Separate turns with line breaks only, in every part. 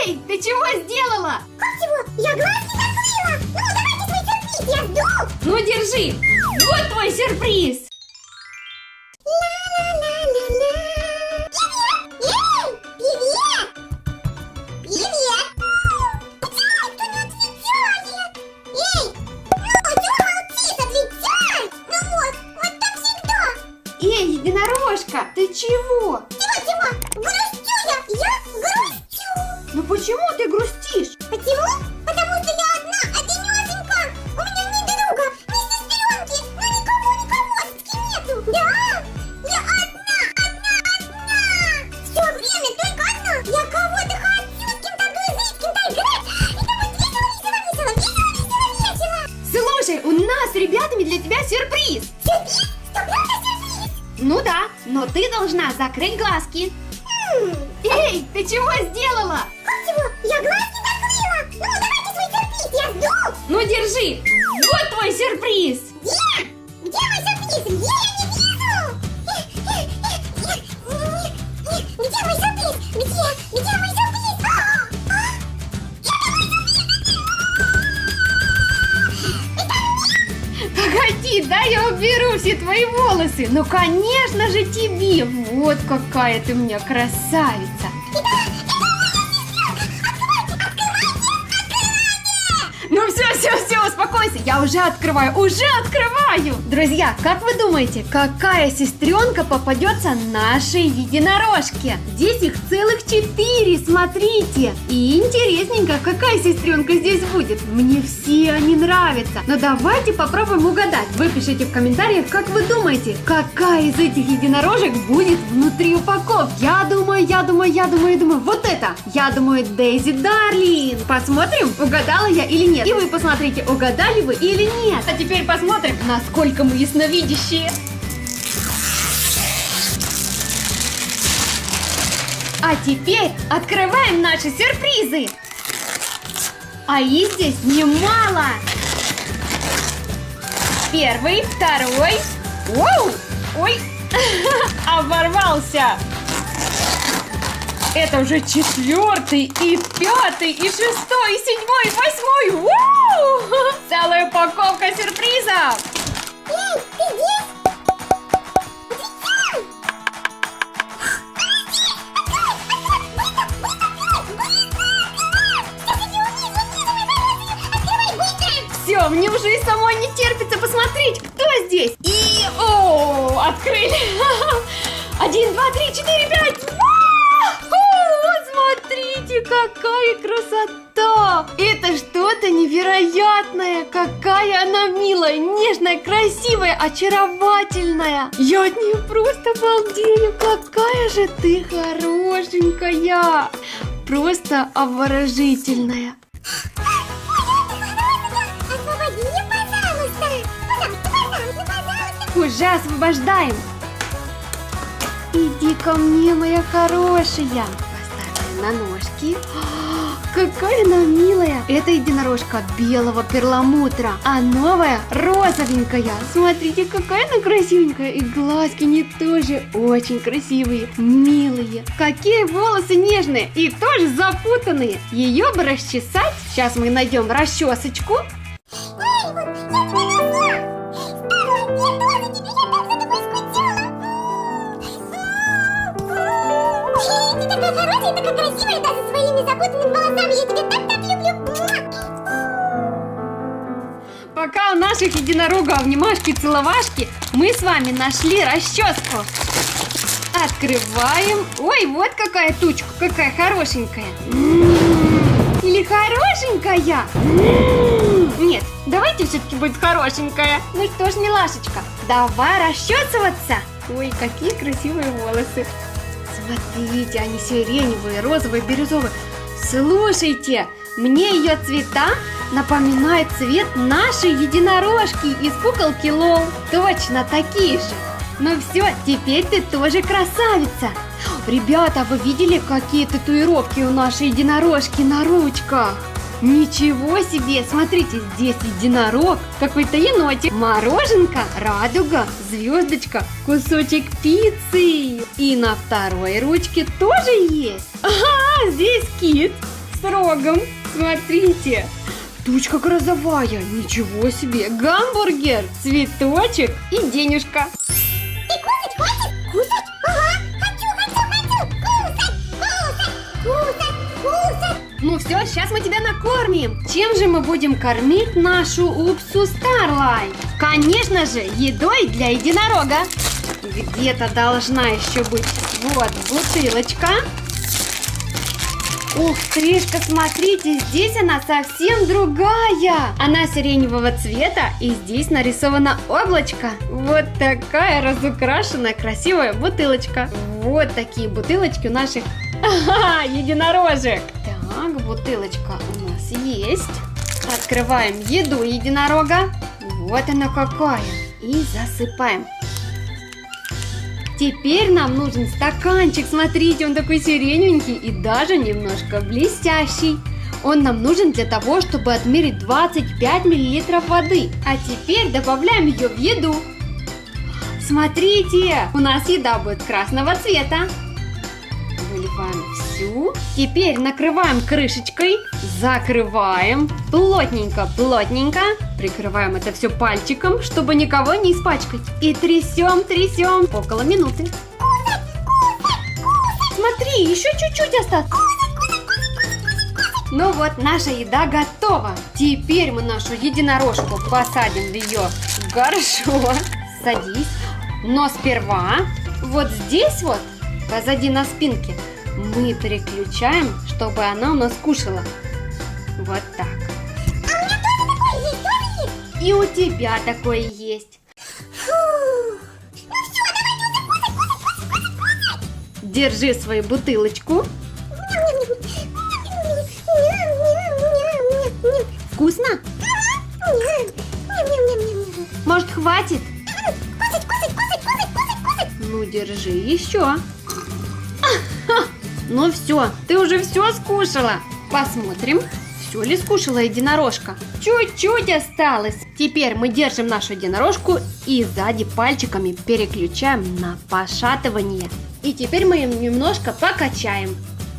Эй, ты чего сделала?
Как чего? Я глазки закрыла! Ну, давайте свой сюрприз, я жду!
Ну, держи! Вот твой сюрприз!
Ла-ла-ла-ла-ла. Привет! Эй! Привет! Привет! Почему никто не отвечает? Эй! Ну, чего молчишь? Отвечай! Ну вот так всегда!
Эй, единорожка, ты чего?
Чего? Грустю я грустю!
Ну почему ты грустишь?
Почему? Потому что я одна, одинёшенька. У меня ни друга, ни сестренки, ну никого нету. Да, я одна. Все время только одна. Я кого-то хочу, с кем-то дружить, с кем-то играть. Это будет весело.
Слушай, у нас с ребятами для тебя сюрприз.
Сюрприз? Что, правда сюрприз?
Ну да, но ты должна закрыть глазки. Эй, ты чего сделала?
Как чего? Я глазки закрыла. Ну, давайте свой сюрприз, я жду.
Ну держи, вот твой сюрприз.
Где? Где мой сюрприз? Где? Я не вижу! Где мой сюрприз? Где мой сюрприз?
Погоди, да я уберу все твои волосы. Ну конечно же тебе. Вот какая ты у меня красавица. Ну все, успокойся, я уже открываю. Друзья, как вы думаете, какая сестренка попадется нашей единорожке? Здесь их целых 4, смотрите. И интересненько, какая сестренка здесь будет. Мне все они нравятся. Но давайте попробуем угадать. Вы пишите в комментариях, как вы думаете, какая из этих единорожек будет внутри упаковки. Я думаю, вот это. Я думаю, Дейзи Дарлин. Посмотрим, угадала я или нет. И вы посмотрите, угадали вы или нет. А теперь посмотрим, насколько мы ясновидящие. А теперь открываем наши сюрпризы. А их здесь немало. Первый, второй. Воу! Ой, оборвался. Это уже 4, и 5, и 6, и 7, и 8. Вау! Целая упаковка сюрпризов.
Эй, ты здесь? Отвечай!
Все, мне уже и самой не терпится посмотреть, кто здесь. И, открыли. 1, 2, 3, 4, 5. Смотрите, какая красота! Это что-то невероятное! Какая она милая, нежная, красивая, очаровательная! Я от нее просто балдею! Какая же ты хорошенькая! Просто обворожительная!
Освободи меня, пожалуйста! Пожалуйста!
Уже освобождаем! Иди ко мне, моя хорошая! На ножки. Какая она милая. Это единорожка белого перламутра, а новая розовенькая. Смотрите, какая она красивенькая. И глазки не тоже очень красивые, милые. Какие волосы нежные и тоже запутанные. Ее бы расчесать. Сейчас мы найдем расчесочку.
Эй, вот, я тебя нашла! Старая, я тоже тебе, я так за тобой скучала! Ты такая хорошая, такая красивая, даже своими запутанными волосами. Я тебя так люблю.
Пока у наших единорогов обнимашки-целовашки, мы с вами нашли расческу. Открываем. Ой, вот какая тучка, какая хорошенькая. Или хорошенькая? Нет, давайте все-таки будет хорошенькая. Ну что ж, милашечка, давай расчесываться. Ой, какие красивые волосы. Смотрите, они сиреневые, розовые, бирюзовые. Слушайте, мне ее цвета напоминают цвет нашей единорожки из куколки Лол. Точно такие же. Ну все, теперь ты тоже красавица. Ребята, вы видели, какие татуировки у нашей единорожки на ручках? Ничего себе! Смотрите, здесь единорог, какой-то енотик, мороженка, радуга, звездочка, кусочек пиццы. И на второй ручке тоже есть. Ага, здесь кит, с рогом. Смотрите. Тучка грозовая. Ничего себе. Гамбургер, цветочек и денежка.
Ты кушать хочешь? Кушать? Ага, хочу. Кушать.
Ну все, сейчас мы тебя накормим. Чем же мы будем кормить нашу Упсу Старлайт? Конечно же, едой для единорога. Где-то должна еще быть вот бутылочка. Ух, Тришка, смотрите, здесь она совсем другая. Она сиреневого цвета, и здесь нарисовано облачко. Вот такая разукрашенная красивая бутылочка. Вот такие бутылочки у наших единорожек. Так, бутылочка у нас есть. Открываем еду единорога. Вот она какая. И засыпаем. Теперь нам нужен стаканчик. Смотрите, он такой сиреневенький и даже немножко блестящий. Он нам нужен для того, чтобы отмерить 25 мл воды. А теперь добавляем ее в еду. Смотрите, у нас еда будет красного цвета. Выливаем всю. Теперь накрываем крышечкой. Закрываем. Плотненько. Прикрываем это все пальчиком, чтобы никого не испачкать. И трясем. Около минуты. Смотри, еще чуть-чуть осталось. Ну вот, наша еда готова. Теперь мы нашу единорожку посадим в ее горшок. Садись. Но сперва вот здесь вот, позади на спинке, мы переключаем, чтобы она у нас кушала. Вот так. И у тебя такое есть. Держи свою бутылочку. Вкусно? Может, хватит? Ну, держи еще. Ну все, ты уже все скушала. Посмотрим, все ли скушала единорожка. Чуть-чуть осталось. Теперь мы держим нашу единорожку и сзади пальчиками переключаем на пошатывание. И теперь мы ее немножко покачаем.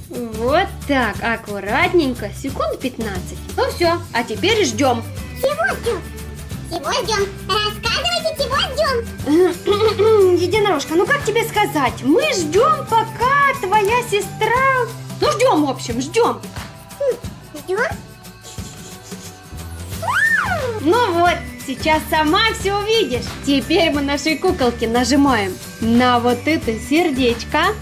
Вот так, аккуратненько, секунд 15. Ну все, а теперь ждем.
Чего ждем? Рассказывайте, чего ждем?
Единорожка, ну как тебе сказать? Мы ждем, пока твоя сестра... Ну ждем, в общем, ждем.
Ждем?
Ну вот, сейчас сама все увидишь. Теперь мы нашей куколке нажимаем на вот это сердечко.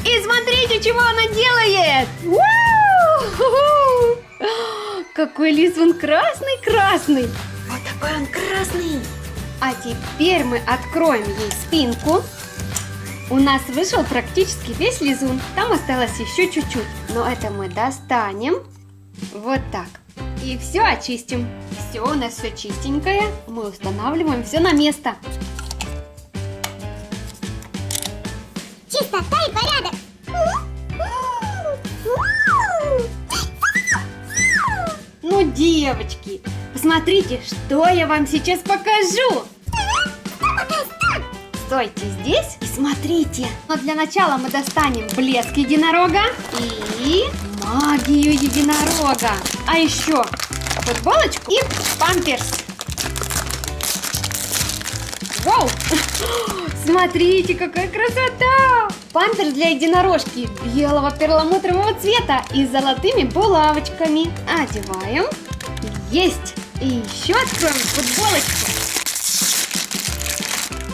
И смотрите, чего она делает. У-ху-ху! Какой лист он красный. Вот такой он красный. А теперь мы откроем ей спинку. У нас вышел практически весь лизун. Там осталось еще чуть-чуть. Но это мы достанем. Вот так. И все очистим. Все, у нас все чистенькое. Мы устанавливаем все на место.
Чистота и порядок.
Ну, девочки, посмотрите, что я вам сейчас покажу. Стойте здесь и смотрите. Но для начала мы достанем блеск единорога и магию единорога. А еще футболочку и памперс. Вау! Смотрите, какая красота! Памперс для единорожки белого перламутрового цвета и с золотыми булавочками. Одеваем. Есть! И еще откроем футболочку.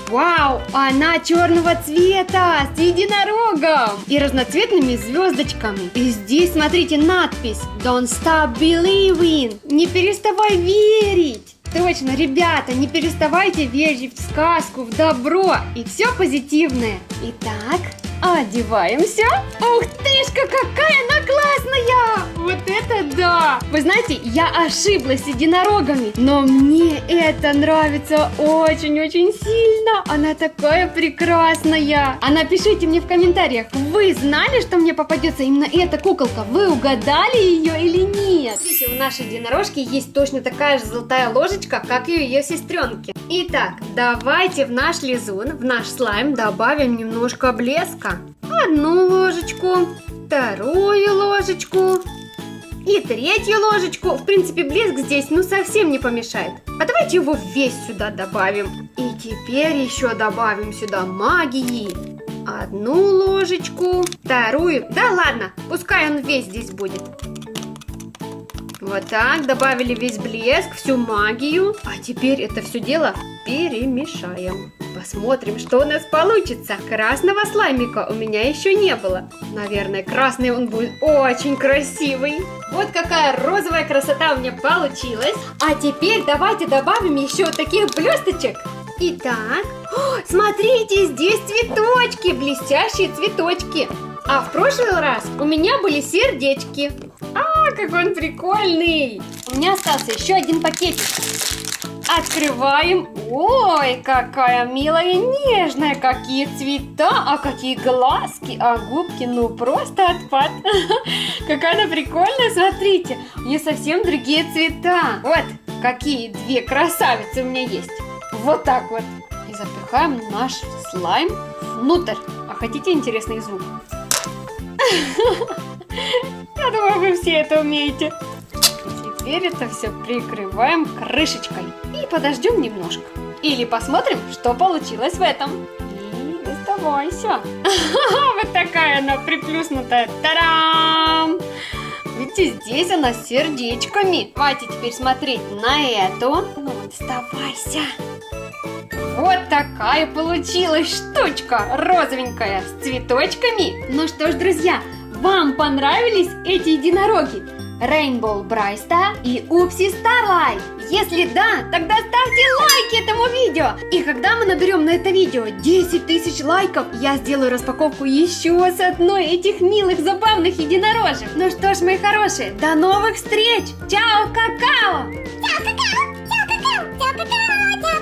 Вау! Она черного цвета с единорогом и разноцветными звездочками. И здесь, смотрите, надпись Don't stop believing. Не переставай верить. Точно, ребята, не переставайте верить в сказку, в добро и все позитивное. Итак, одеваемся. Ух тышка, какая она классная! Вот это да! Вы знаете, я ошиблась с единорогами, но мне это нравится очень-очень сильно. Она такая прекрасная. А напишите мне в комментариях, вы знали, что мне попадется именно эта куколка? Вы угадали ее или нет? Видите, у нашей единорожки есть точно такая же золотая ложечка, как и у ее сестренки. Итак, давайте в наш лизун, в наш слайм добавим немножко блеска. Одну ложечку, вторую ложечку и третью ложечку. В принципе, блеск здесь ну совсем не помешает. А давайте его весь сюда добавим. И теперь еще добавим сюда магии. Одну ложечку, вторую. Да ладно, пускай он весь здесь будет. Вот так, добавили весь блеск, всю магию. А теперь это все дело перемешаем. Посмотрим, что у нас получится. Красного слаймика у меня еще не было. Наверное, красный он будет очень красивый. Вот какая розовая красота у меня получилась. А теперь давайте добавим еще вот таких блесточек. Итак, смотрите, здесь цветочки, блестящие цветочки. А в прошлый раз у меня были сердечки. Какой он прикольный! У меня остался еще один пакетик. Открываем. Ой, какая милая и нежная. Какие цвета, а какие глазки, а губки, ну просто отпад. Какая она прикольная, смотрите. У нее совсем другие цвета. Вот, какие две красавицы у меня есть. Вот так вот. И запихаем наш слайм внутрь. А хотите интересный звук? Я думаю, вы все это умеете. Теперь это все прикрываем крышечкой и подождем немножко. Или посмотрим, что получилось в этом. И оставайся. Вот такая она приплюснутая. Та-дам! Видите, здесь она с сердечками. Давайте теперь смотреть на эту. Ну вот, оставайся. Вот такая получилась штучка розовенькая с цветочками. Ну что ж, друзья, вам понравились эти единороги? Rainbow Брайста и Упси Старлайт? Если да, тогда ставьте лайки этому видео. И когда мы наберем на это видео 10 тысяч лайков, я сделаю распаковку еще с одной этих милых забавных единорожек. Ну что ж, мои хорошие, до новых встреч! Чао, какао!
Чао, какао! Чао, какао! Чао, какао! Чао!